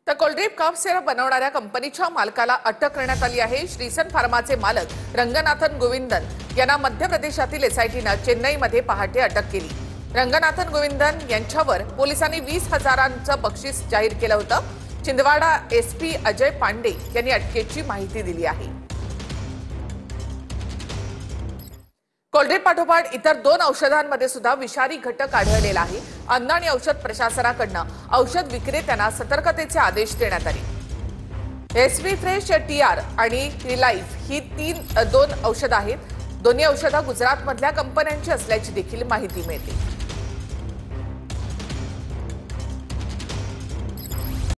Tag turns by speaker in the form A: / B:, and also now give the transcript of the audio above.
A: तर कोल्ड्रिप cough syrup बनवणाऱ्या कंपनीच्या मालकाला अटक करण्यात आली आहे। श्रीसन फार्माचे मालक रंगनाथन गोविंदन यांना मध्य प्रदेशातील एसआयटीनं चेन्नईमध्ये पहाटे अटक केली। रंगनाथन गोविंदन यांच्यावर पोलिसांनी 20,000चं बक्षीस जाहीर केलं होतं। छिंदवाडा एसपी अजय पांडे यांनी अटकेची माहिती दिली आहे। कोल्ड्रिप पाठोपाठ इतर 2 औषधांमध्ये सुद्धा विषारी घटक आढळलेला आहे। अन्न आणि औषध प्रशासनाकडून औषध विक्रेत्यांना सतर्कतेचे आदेश देण्यात आले। एसवी फ्रेश टीआर आणि रिलाइफ ही 2 औषधं आहेत। दोन्ही औषधं गुजरातमधल्या कंपन्यांची असल्याची देखील माहिती मिळते।